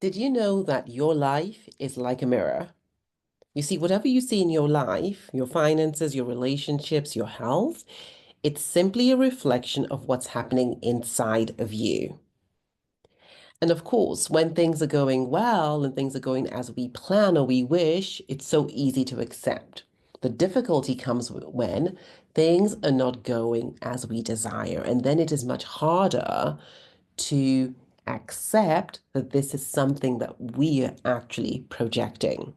Did you know that your life is like a mirror? You see, whatever you see in your life, your finances, your relationships, your health, it's simply a reflection of what's happening inside of you. And of course, when things are going well and things are going as we plan or we wish, it's so easy to accept. The difficulty comes when things are not going as we desire. And then it is much harder to accept that this is something that we are actually projecting.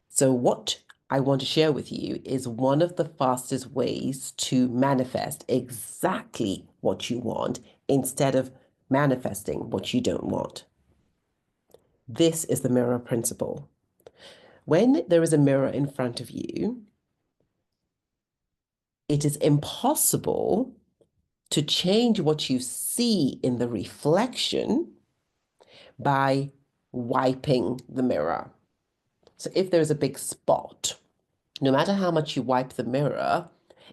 So, what I want to share with you is one of the fastest ways to manifest exactly what you want instead of manifesting what you don't want. This is the mirror principle. When there is a mirror in front of you, it is impossible to change what you see in the reflection by wiping the mirror. So if there's a big spot, no matter how much you wipe the mirror,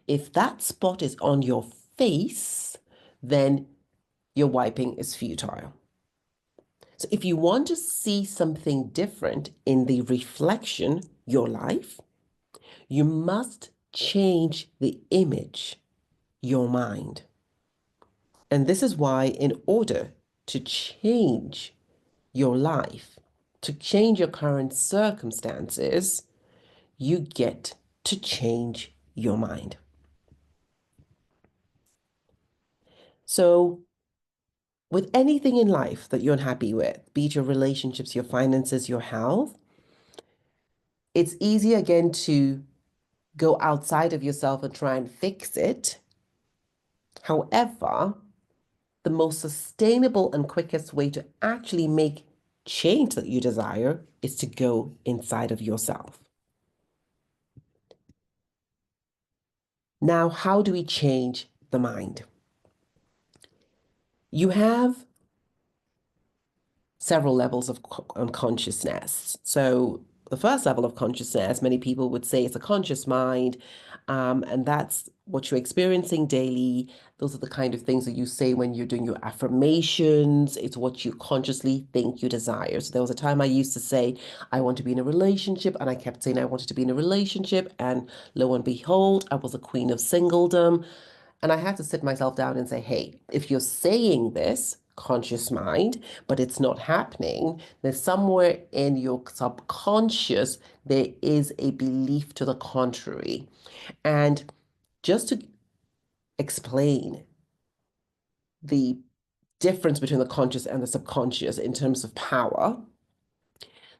if that spot is on your face, then your wiping is futile. So if you want to see something different in the reflection, your life, you must change the image, your mind. And this is why, in order to change your life, to change your current circumstances, you get to change your mind. So, with anything in life that you're unhappy with, be it your relationships, your finances, your health, it's easy again to go outside of yourself and try and fix it. However, the most sustainable and quickest way to actually make change that you desire is to go inside of yourself. Now, how do we change the mind? You have several levels of consciousness. So, the first level of consciousness, many people would say it's a conscious mind, and that's what you're experiencing daily. Those are the kind of things that you say when you're doing your affirmations. It's what you consciously think you desire. So, there was a time I used to say, I want to be in a relationship, and I kept saying I wanted to be in a relationship, and lo and behold, I was a queen of singledom. And I had to sit myself down and say, hey, if you're saying this, conscious mind, but it's not happening, then somewhere in your subconscious, there is a belief to the contrary. And just to explain the difference between the conscious and the subconscious in terms of power,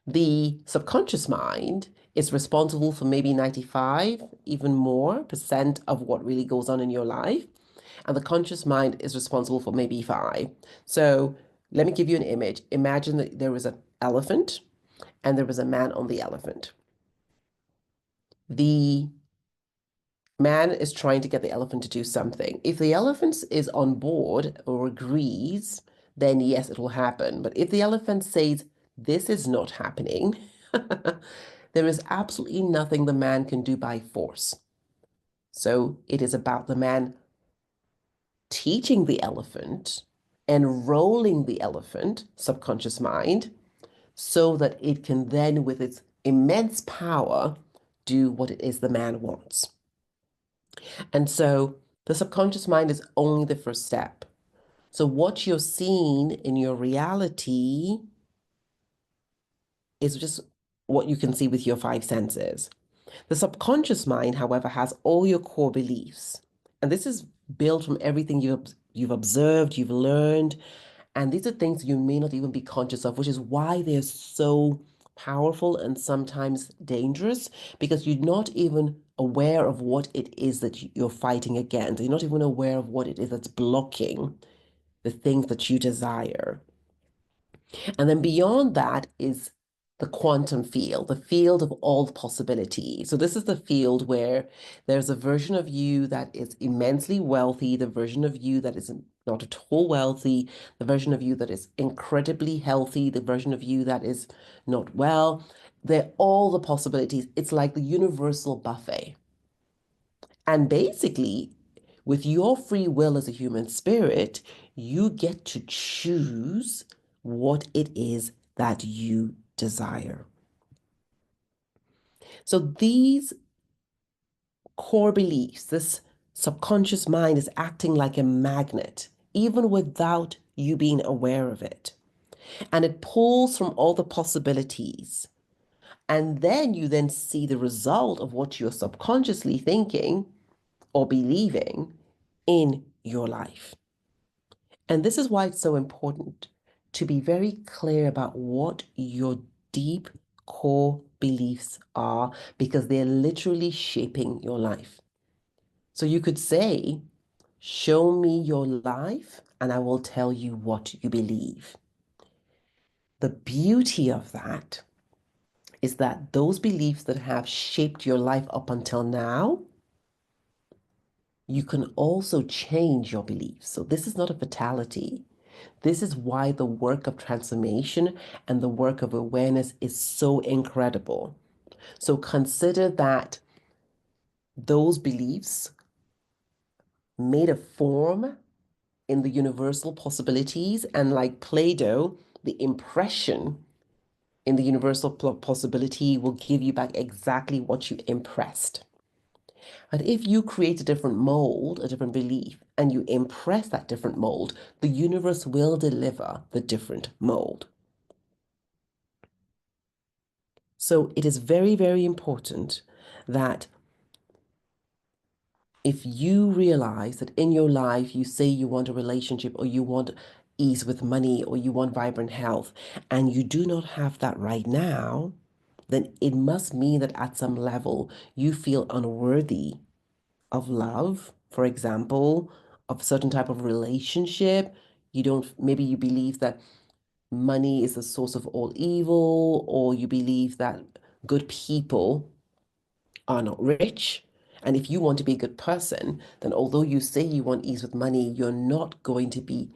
the subconscious mind is responsible for maybe 95, even more percent of what really goes on in your life. And the conscious mind is responsible for maybe 5. So let me give you an image. Imagine that there is an elephant and there is a man on the elephant. The man is trying to get the elephant to do something. If the elephant is on board or agrees, then yes, it will happen. But if the elephant says, this is not happening, there is absolutely nothing the man can do by force. So it is about the man teaching the elephant, enrolling the elephant, subconscious mind, so that it can then, with its immense power, do what it is the man wants. And so the subconscious mind is only the first step. So what you're seeing in your reality is just what you can see with your 5 senses. The subconscious mind, however, has all your core beliefs. And this is built from everything you've observed, you've learned. And these are things you may not even be conscious of, which is why they're so powerful and sometimes dangerous, because you're not even aware of what it is that you're fighting against. You're not even aware of what it is that's blocking the things that you desire. And then beyond that is the quantum field, the field of all possibilities. So this is the field where there's a version of you that is immensely wealthy, the version of you that is not at all wealthy, the version of you that is incredibly healthy, the version of you that is not well. They're all the possibilities. It's like the universal buffet. And basically, with your free will as a human spirit, you get to choose what it is that you desire. So these core beliefs, this subconscious mind is acting like a magnet, even without you being aware of it. And it pulls from all the possibilities. And then you then see the result of what you're subconsciously thinking or believing in your life. And this is why it's so important to be very clear about what your deep core beliefs are, because they're literally shaping your life. So you could say, show me your life and I will tell you what you believe. The beauty of that is that those beliefs that have shaped your life up until now, you can also change your beliefs. So this is not a fatality. This is why the work of transformation and the work of awareness is so incredible. So consider that those beliefs made a form in the universal possibilities, and like Play-Doh, the impression in the universal possibility will give you back exactly what you impressed. And if you create a different mold, a different belief, and you impress that different mold, the universe will deliver the different mold. So it is very, very important that if you realize that in your life you say you want a relationship, or you want ease with money, or you want vibrant health, and you do not have that right now, then it must mean that at some level you feel unworthy of love, for example, of a certain type of relationship. You don't, maybe you believe that money is the source of all evil, or you believe that good people are not rich. And if you want to be a good person, then although you say you want ease with money, you're not going to be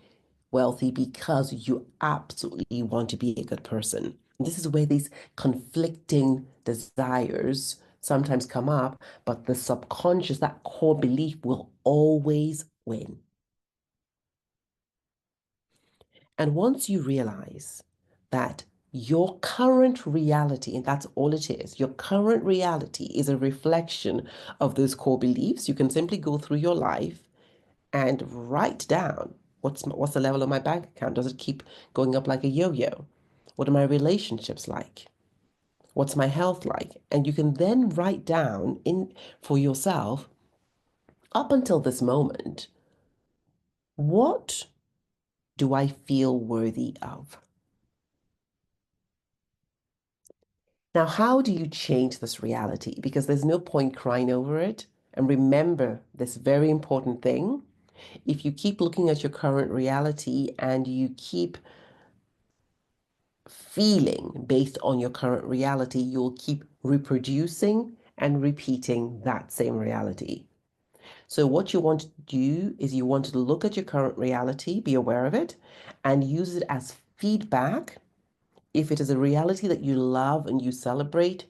wealthy because you absolutely want to be a good person. This is where these conflicting desires sometimes come up, but the subconscious, that core belief will always win. And once you realize that your current reality, and that's all it is, your current reality is a reflection of those core beliefs, you can simply go through your life and write down what's the level of my bank account? Does it keep going up like a yo-yo? What are my relationships like? What's my health like? And you can then write down in for yourself, up until this moment, what do I feel worthy of? Now, how do you change this reality? Because there's no point crying over it. And remember this very important thing. If you keep looking at your current reality and you keep feeling based on your current reality, you'll keep reproducing and repeating that same reality. So what you want to do is you want to look at your current reality, be aware of it, and use it as feedback. If it is a reality that you love and you celebrate,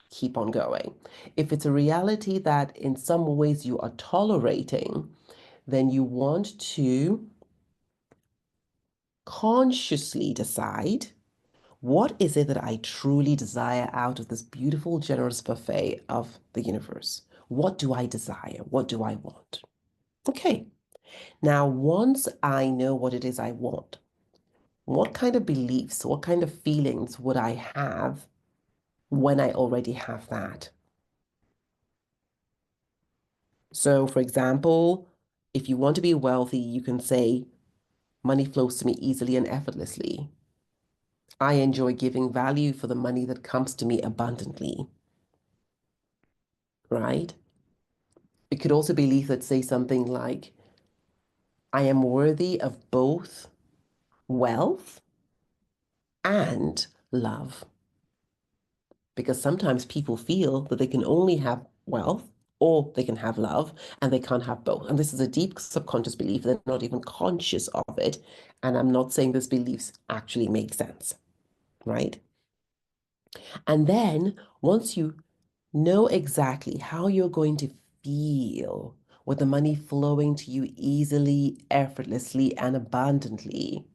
keep on going. If it's a reality that in some ways you are tolerating, then you want to consciously decide, what is it that I truly desire out of this beautiful, generous buffet of the universe? What do I desire? What do I want? Okay, now once I know what it is I want, what kind of beliefs, what kind of feelings would I have when I already have that? So, for example, if you want to be wealthy, you can say, money flows to me easily and effortlessly. I enjoy giving value for the money that comes to me abundantly, right? It could also be belief that say something like, I am worthy of both wealth and love. Because sometimes people feel that they can only have wealth or they can have love and they can't have both. And this is a deep subconscious belief. They're not even conscious of it. And I'm not saying those beliefs actually make sense, right? And then once you know exactly how you're going to feel with the money flowing to you easily, effortlessly, and abundantly,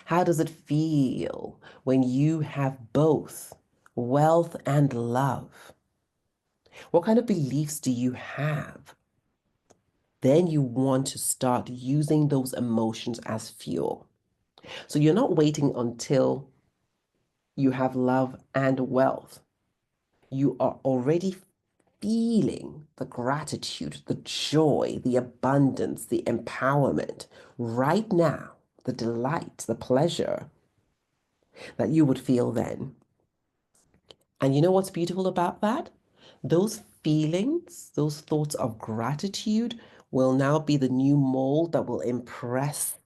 How does it feel when you have both wealth and love? What kind of beliefs do you have? Then you want to start using those emotions as fuel. So you're not waiting until you have love and wealth. You are already feeling the gratitude, the joy, the abundance, the empowerment right now, the delight, the pleasure that you would feel then. And you know what's beautiful about that? Those feelings, those thoughts of gratitude will now be the new mold that will impress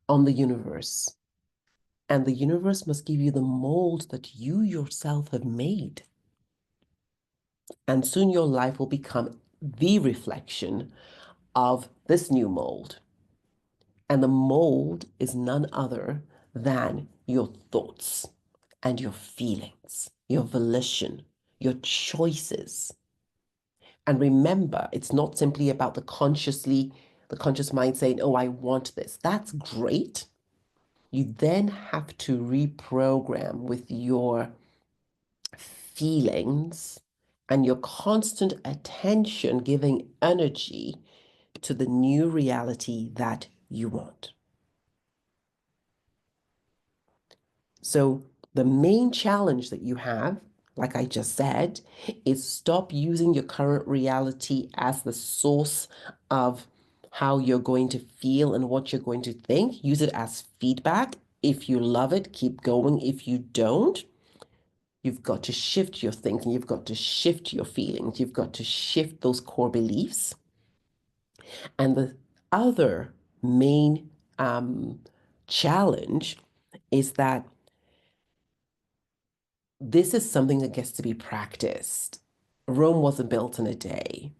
on the universe. And the universe must give you the mold that you yourself have made. And soon your life will become the reflection of this new mold. And the mold is none other than your thoughts and your feelings, your volition, your choices. And remember, it's not simply about the conscious mind saying, oh, I want this. That's great. You then have to reprogram with your feelings and your constant attention giving energy to the new reality that you want. So the main challenge that you have, like I just said, is stop using your current reality as the source of how you're going to feel and what you're going to think. Use it as feedback. If you love it, keep going. If you don't, you've got to shift your thinking. You've got to shift your feelings. You've got to shift those core beliefs. And the other main challenge is that this is something that gets to be practiced. Rome wasn't built in a day.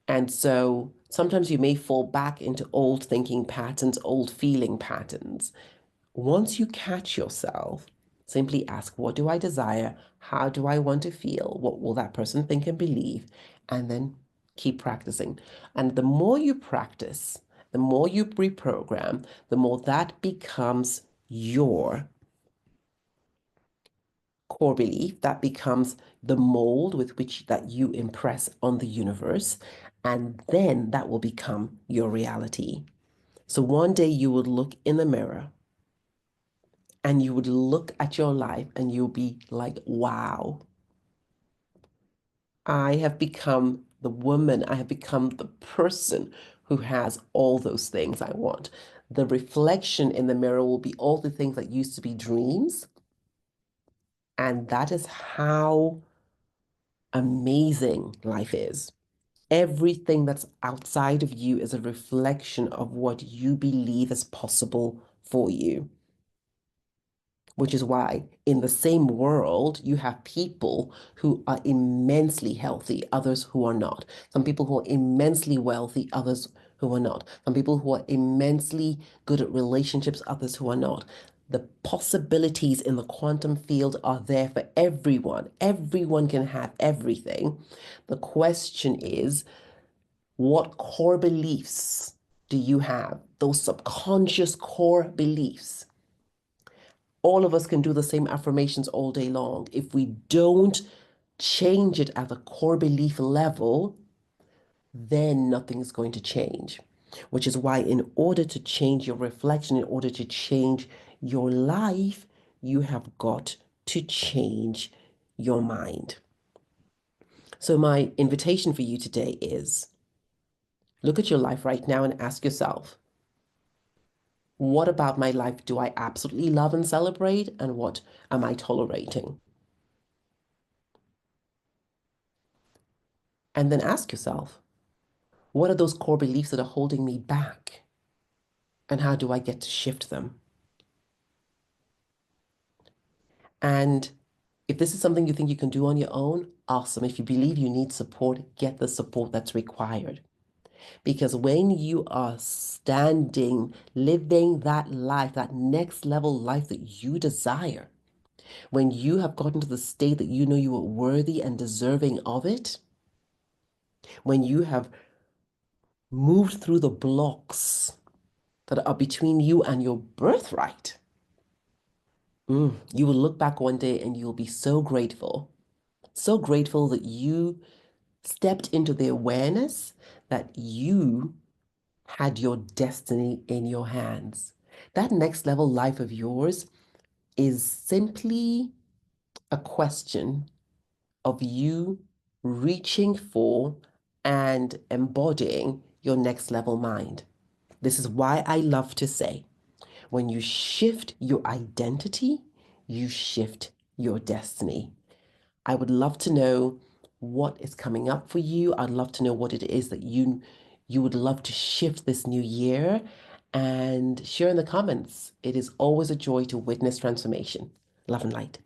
And so sometimes you may fall back into old thinking patterns, old feeling patterns. Once you catch yourself, simply ask, what do I desire? How do I want to feel? What will that person think and believe? And then keep practicing. And the more you practice, the more you reprogram, the more that becomes your core belief, that becomes the mold with which that you impress on the universe, and then that will become your reality. So one day you would look in the mirror and you would look at your life and you'll be like, wow, I have become the woman, I have become the person who has all those things I want. The reflection in the mirror will be all the things that used to be dreams. And that is how amazing life is. Everything that's outside of you is a reflection of what you believe is possible for you. Which is why in the same world, you have people who are immensely healthy, others who are not. Some people who are immensely wealthy, others who are not. Some people who are immensely good at relationships, others who are not. The possibilities in the quantum field are there for everyone. Everyone can have everything. The question is, what core beliefs do you have? Those subconscious core beliefs. All of us can do the same affirmations all day long. If we don't change it at the core belief level, then nothing is going to change. Which is why, in order to change your reflection, in order to change your life, you have got to change your mind. So, my invitation for you today is look at your life right now and ask yourself, what about my life do I absolutely love and celebrate? And what am I tolerating? And then ask yourself, what are those core beliefs that are holding me back? And how do I get to shift them? And if this is something you think you can do on your own, awesome. If you believe you need support, get the support that's required. Because when you are standing, living that life, that next level life that you desire, when you have gotten to the state that you know you are worthy and deserving of it, when you have moved through the blocks that are between you and your birthright. You will look back one day and you'll be so grateful that you stepped into the awareness that you had your destiny in your hands. That next level life of yours is simply a question of you reaching for and embodying your next level mind. This is why I love to say, when you shift your identity, you shift your destiny. I would love to know what is coming up for you. I'd love to know what it is that you would love to shift this new year and share in the comments. It is always a joy to witness transformation. Love and light.